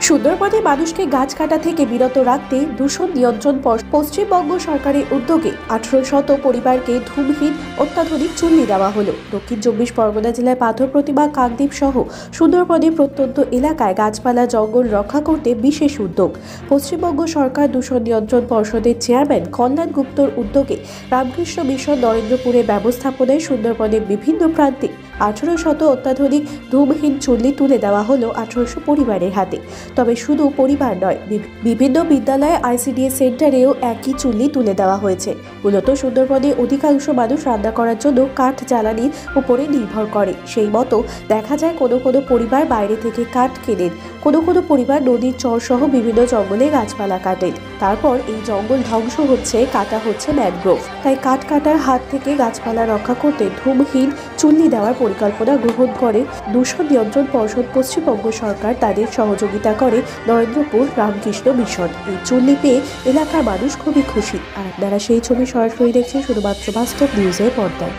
সুন্দরবনে মানুষকে গাছ কাটা থেকে বিরত রাখতে দূষণ নিয়ন্ত্রণ পশ্চিমবঙ্গ সরকারের উদ্যোগে 1800 পরিবারকে ধূমহীন অত্যাধুনিক চুল্লি দেওয়া হলো। দক্ষিণ 24 পরগনা জেলায় পাথর প্রতিমা, কাকদ্বীপ সহ সুন্দরবনের প্রত্যন্ত এলাকায় গাছপালা জঙ্গল রক্ষা করতে বিশেষ উদ্যোগ। পশ্চিমবঙ্গ সরকার দূষণ নিয়ন্ত্রণ পর্ষদের চেয়ারম্যান কল্যাণ গুপ্তর উদ্যোগে রামকৃষ্ণ মিশন নরেন্দ্রপুরের ব্যবস্থাপনায় সুন্দরবনের বিভিন্ন প্রান্তে 1800 অত্যাধুনিক ধূমহীন চুল্লি তুলে দেওয়া হলো 1800 পরিবারের হাতে। তবে শুধু পরিবার নয়, বিভিন্ন বিদ্যালয়ে আইসিডিএস সেন্টারেও একই চুল্লি তুলে দেওয়া হয়েছে। মূলত সুন্দরবনে অধিকাংশ মানুষ রান্না করার জন্য কাঠ জ্বালানির উপরে নির্ভর করে। সেই মতো দেখা যায় কোনো কোনো পরিবার বাইরে থেকে কাঠ কেনেন, কোনো কোনো পরিবার নদীর চর সহ বিভিন্ন জঙ্গলে গাছপালা কাটেন। তারপর এই জঙ্গল ধ্বংস হচ্ছে, কাটা হচ্ছে ম্যানগ্রোভ। তাই কাঠ কাটার হাত থেকে গাছপালা রক্ষা করতে ধূমহীন চুল্লি দেওয়ার পরিকল্পনা গ্রহণ করে দূষণ নিয়ন্ত্রণ পর্ষদ পশ্চিমবঙ্গ সরকার। তাদের সহযোগিতা করে নরেন্দ্রপুর রামকৃষ্ণ মিশন। এই চুল্লি পেয়ে এলাকার মানুষ খুবই খুশি। আর আপনারা সেই ছবি সরাসরি দেখছেন শুধুমাত্র বাস্তব নিউজের পর্দায়।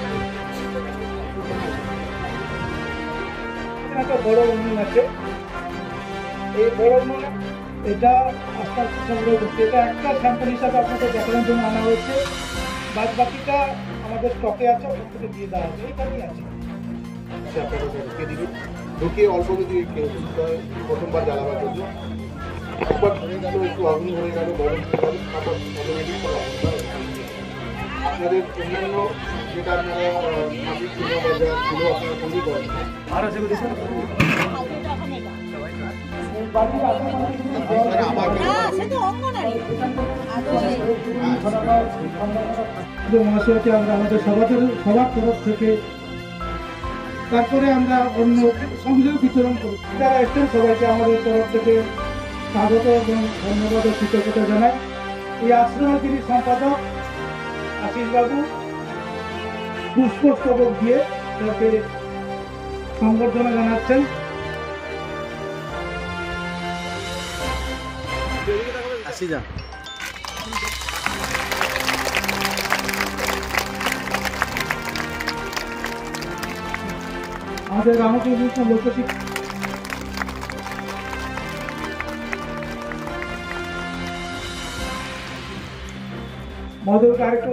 এটা আস্তে আস্তে সংগ্রহ করছে, এটা একটা স্যাম্পল হিসাবে আপনাদের দেখানোর জন্য আনা হয়েছে। বাদ বাকিটা আমাদের স্টকে আছে, ওখান থেকে দিয়ে দেওয়া হবে। এইখানেই আছে। ঢুকে অল্প যদি প্রথমবার জ্বালাবার জন্য একবার ধরে গেল, একটু আগুন হয়ে গেল, গরম হয়ে গেল, তারপর অটোমেটিক আপনাদের অন্যান্য যেটা আপনারা মাটির চুলো বা যা চুলো আপনারা তৈরি করেন মহাশয়কে আমরা আমাদের সবার তরফ থেকে, তারপরে আমরা অন্য সংযোগ বিতরণ করি। যারা এসছেন সবাইকে আমাদের তরফ থেকে স্বাগত এবং ধন্যবাদ ও কৃতজ্ঞতা জানাই। এই আশ্রমের যিনি সম্পাদক আশিসবাবু পুষ্পস্তবক দিয়ে তাকে সংবর্ধনা জানাচ্ছেন। আমাদের রামকৃষ্ণ লোকশিক্ষা মহোদয়কে আরেকটু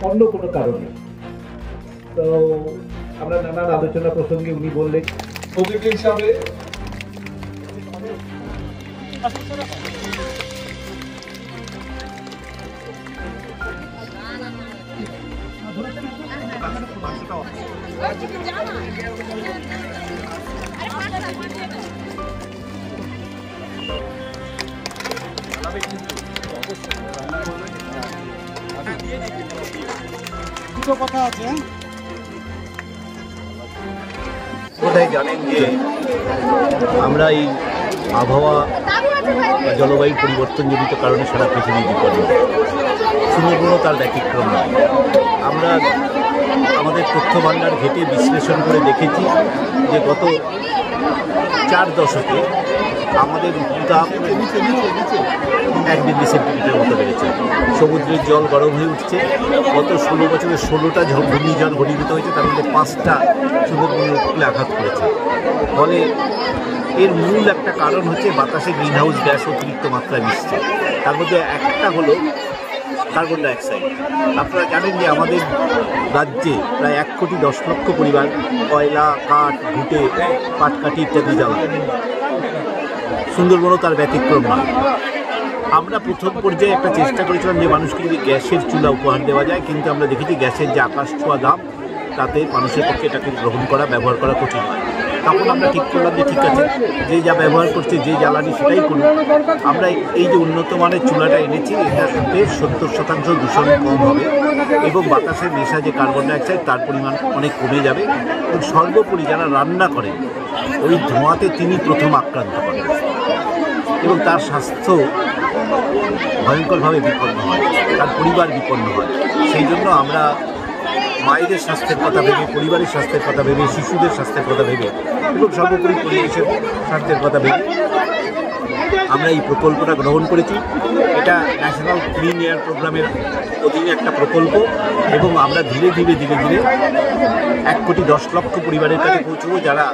অন্য কোনো কারণে তো আমরা নানান আলোচনা প্রসঙ্গে উনি বললেন অতিথি হিসাবে দুটো কথা আছে। কোথায় জানেন যে আমরা এই আবহাওয়া জলবায়ু পরিবর্তনজনিত কারণে সারা পৃথিবী বিপন্ন, সুন্দরবনও তার ব্যতিক্রম নয়। আমরা আমাদের তথ্য ভাণ্ডার ঘেঁটে বিশ্লেষণ করে দেখেছি যে গত 4 দশকে আমাদের উত্তাপ 1 ডিগ্রি সেন্টিগ্রেডের মতো বেড়েছে। সমুদ্রের জল গরম হয়ে উঠছে। গত 16 বছরে 16টা ঘূর্ণিঝড় ঘনীভূত হয়েছে, তার মধ্যে 5টা সুন্দরবনের উপকূলে আঘাত করেছে। ফলে এর মূল একটা কারণ হচ্ছে বাতাসে গ্রিনহাউস গ্যাস অতিরিক্ত মাত্রায় মিশছে। তার মধ্যে একটা হলো কার্বন ডাইঅক্সাইড। আপনারা জানেন যে আমাদের রাজ্যে প্রায় 1 কোটি 10 লক্ষ পরিবার কয়লা, কাঠ, ঘুঁটে, পাটকাঠি ইত্যাদি জ্বালায়। সুন্দরবনও তার ব্যতিক্রম নয়। আমরা প্রথম পর্যায়ে একটা চেষ্টা করেছিলাম যে মানুষকে যদি গ্যাসের চুলা উপহার দেওয়া যায়, কিন্তু আমরা দেখেছি গ্যাসের যে আকাশ ছোঁয়া দাম, তাতে মানুষের পক্ষে এটাকে গ্রহণ করা, ব্যবহার করা কঠিন হয়। তখন আমরা ঠিক করলাম যে ঠিক আছে, যে যা ব্যবহার করছে, যে জ্বালানি সেটাই করুন। আমরা এই যে উন্নত মানের চুলাটা এনেছি, এটাতে 70% দূষণ কম হবে এবং বাতাসের মেশা যে কার্বন ডাইঅক্সাইড তার পরিমাণ অনেক কমে যাবে। এবং সর্বোপরি যারা রান্না করেন ওই ধোঁয়াতে তিনি প্রথম আক্রান্ত করেন এবং তার স্বাস্থ্য ভয়ঙ্করভাবে বিপন্ন হয়, তার পরিবার বিপন্ন হয়। সেই জন্য আমরা মায়েদের স্বাস্থ্যের কথা ভেবে, পরিবারের স্বাস্থ্যের কথা ভেবে, শিশুদের স্বাস্থ্যের কথা ভেবে এবং সর্বোপরি পরিবেশের স্বাস্থ্যের কথা ভেবে আমরা এই প্রকল্পটা গ্রহণ করেছি। এটা ন্যাশনাল ক্লিন এয়ার প্রোগ্রামের অধীনে একটা প্রকল্প এবং আমরা ধীরে ধীরে 1,10,00,000 পরিবারের কাছে পৌঁছবো যারা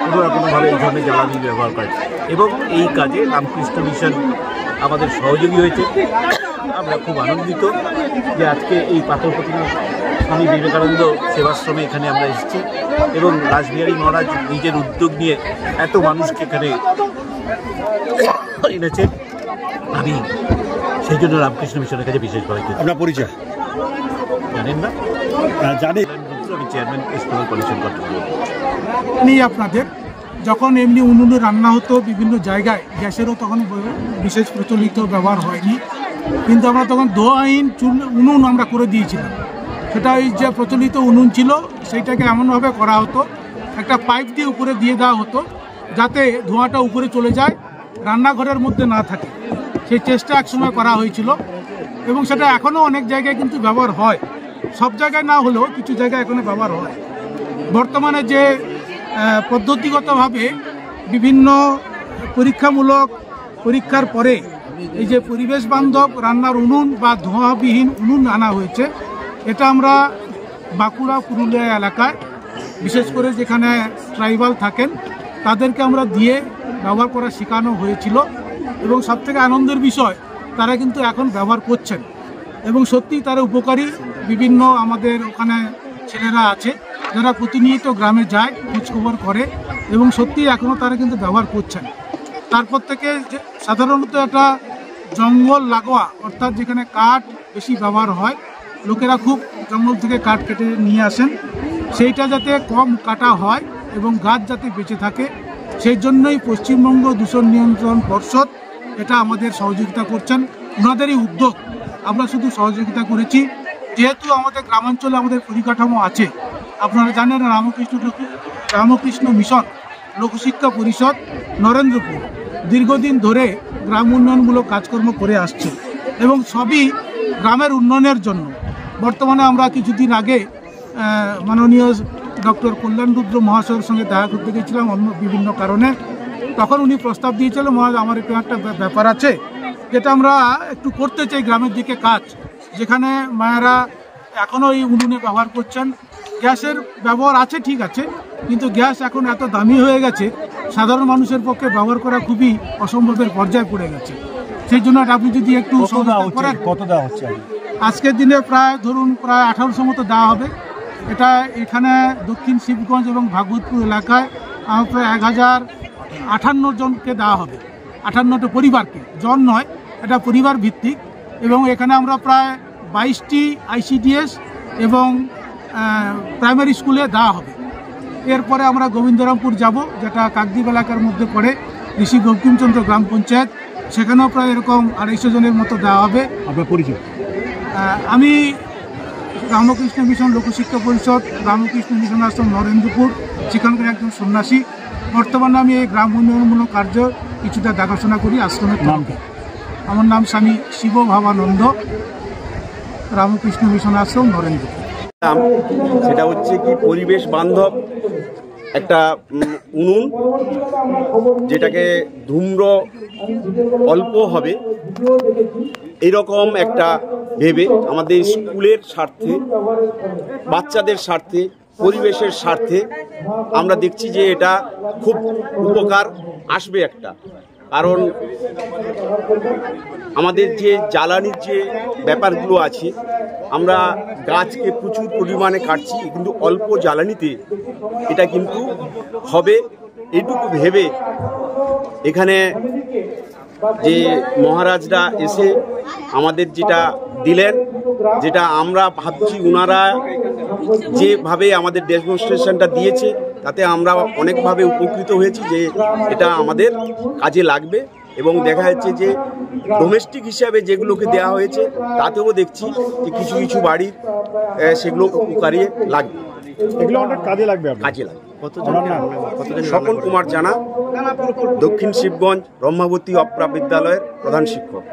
কোনো না কোনোভাবে এই ধরনের জ্বালানি ব্যবহার করে এবং এই কাজে রামকৃষ্ণ মিশন আমাদের সহযোগী হয়েছে। আমরা খুব আনন্দিত যে আজকে এই পাথর প্রতিমা স্বামী বিবেকানন্দ সেবাশ্রমে এখানে আমরা এসেছি এবং রাসবিহারী মহারাজ নিজের উদ্যোগ নিয়ে এত মানুষকে এখানে এনেছে। আমি সেই জন্য রামকৃষ্ণ মিশনের কাছে বিশেষভাবে আপনার পরিচয় জানেন না? জানি। আমি চেয়ারম্যান স্কুল কমিশন কর্তৃপক্ষ। আপনাদের যখন এমনি উনুনে রান্না হতো বিভিন্ন জায়গায়, গ্যাসেরও তখন বিশেষ প্রচলিত ব্যবহার হয়নি, কিন্তু আমরা তখন দোআইন উনুন আমরা করে দিয়েছিলাম। সেটা ওই যে প্রচলিত উনুন ছিল সেইটাকে এমনভাবে করা হতো, একটা পাইপ দিয়ে উপরে দিয়ে দেওয়া হতো যাতে ধোঁয়াটা উপরে চলে যায়, রান্নাঘরের মধ্যে না থাকে। সেই চেষ্টা একসময় করা হয়েছিল এবং সেটা এখনও অনেক জায়গায় কিন্তু ব্যবহার হয়, সব জায়গায় না হলেও কিছু জায়গায় এখনো ব্যবহার হয়। বর্তমানে যে পদ্ধতিগতভাবে বিভিন্ন পরীক্ষামূলক পরীক্ষার পরে এই যে পরিবেশ বান্ধব রান্নার উনুন বা ধোঁয়াবিহীন উনুন আনা হয়েছে, এটা আমরা বাঁকুড়া পুরুলিয়া এলাকায় বিশেষ করে যেখানে ট্রাইবাল থাকেন তাদেরকে আমরা দিয়ে ব্যবহার করা শেখানো হয়েছিল এবং সবথেকে আনন্দের বিষয় তারা কিন্তু এখন ব্যবহার করছেন এবং সত্যিই তারা উপকারী। বিভিন্ন আমাদের ওখানে ছেলেরা আছে যারা প্রতিনিয়ত গ্রামে যায়, খোঁজখবর করে এবং সত্যিই এখনও তারা কিন্তু ব্যবহার করছেন। তারপর থেকে সাধারণত একটা জঙ্গল লাগোয়া, অর্থাৎ যেখানে কাঠ বেশি ব্যবহার হয়, লোকেরা খুব জঙ্গল থেকে কাঠ কেটে নিয়ে আসেন, সেইটা যাতে কম কাটা হয় এবং গাছ যাতে বেঁচে থাকে সেই জন্যই পশ্চিমবঙ্গ দূষণ নিয়ন্ত্রণ পর্ষদ এটা আমাদের সহযোগিতা করছেন। ওনাদেরই উদ্যোগ, আমরা শুধু সহযোগিতা করেছি। যেহেতু আমাদের গ্রামাঞ্চলে আমাদের পরিকাঠামো আছে, আপনারা জানেন রামকৃষ্ণ মিশন লোকশিক্ষা পরিষদ নরেন্দ্রপুর দীর্ঘদিন ধরে গ্রাম উন্নয়নমূলক কাজকর্ম করে আসছে এবং সবই গ্রামের উন্নয়নের জন্য। বর্তমানে আমরা কিছুদিন আগে মাননীয় ডক্টর কল্যাণ রুদ্র মহাশয়ের সঙ্গে দেখা করতে গেছিলাম অন্য বিভিন্ন কারণে। তখন উনি প্রস্তাব দিয়েছিলেন, মহারাজ আমার একটু একটা ব্যাপার আছে যেটা আমরা একটু করতে চাই গ্রামের দিকে কাজ, যেখানে মায়েরা এখনও এই উনুনে ব্যবহার করছেন। গ্যাসের ব্যবহার আছে ঠিক আছে, কিন্তু গ্যাস এখন এত দামি হয়ে গেছে সাধারণ মানুষের পক্ষে ব্যবহার করা খুবই অসম্ভবের পর্যায়ে পড়ে গেছে। সেই জন্য আপনি যদি একটু কত দেওয়া হচ্ছে আজকের দিনে প্রায় ধরুন প্রায় 1800 মতো দেওয়া হবে। এটা এখানে দক্ষিণ শিবগঞ্জ এবং ভাগবতপুর এলাকায় প্রায় 1058 জনকে দেওয়া হবে, 58টা পরিবারকে, জন নয়, এটা পরিবার ভিত্তিক। এবং এখানে আমরা প্রায় 22টি ICDS এবং প্রাইমারি স্কুলে দেওয়া হবে। এরপরে আমরা গোবিন্দরামপুর যাব, যেটা কাকদ্বীপ এলাকার মধ্যে পড়ে, ঋষি বঙ্কিমচন্দ্র গ্রাম পঞ্চায়েত, সেখানেও প্রায় এরকম 250 জনের মতো দেওয়া হবে। আপনার পরিচয়? আমি রামকৃষ্ণ মিশন লোকশিক্ষা পরিষদ রামকৃষ্ণ মিশন আশ্রম নরেন্দ্রপুর সেখানকার একজন সন্ন্যাসী। বর্তমানে আমি এই গ্রাম উন্নয়নমূলক কার্য কিছুটা দেখাশোনা করি আশ্রমের নামটা। আমার নাম স্বামী শিব ভাবানন্দ, রামকৃষ্ণ মিশন আশ্রম নরেন্দ্রপুর। সেটা হচ্ছে কি পরিবেশ বান্ধব একটা উনুন, যেটাকে ধূম্র অল্প হবে এরকম একটা ভেবে আমাদের স্কুলের স্বার্থে, বাচ্চাদের স্বার্থে, পরিবেশের স্বার্থে আমরা দেখছি যে এটা খুব উপকার আসবে একটা। কারণ আমাদের যে জ্বালানির যে ব্যাপারগুলো আছে, আমরা গাছকে প্রচুর পরিমাণে কাটছি, কিন্তু অল্প জ্বালানিতে এটা কিন্তু হবে এইটুকু ভেবে এখানে যে মহারাজরা এসে আমাদের যেটা দিলেন, যেটা আমরা ভাবছি ওনারা যেভাবে আমাদের ডেমনস্ট্রেশনটা দিয়েছে তাতে আমরা অনেকভাবে উপকৃত হয়েছি যে এটা আমাদের কাজে লাগবে। এবং দেখা যাচ্ছে যে ডোমেস্টিক হিসাবে যেগুলোকে দেওয়া হয়েছে তাতেও দেখছি যে কিছু কিছু বাড়ির সেগুলো উপকারে লাগবে, এগুলো অনেক কাজে লাগবে। কাজে লাগবে। স্বপন কুমার জানা, দক্ষিণ শিবগঞ্জ ব্রহ্মাবতী অপ্রা বিদ্যালয়ের প্রধান শিক্ষক।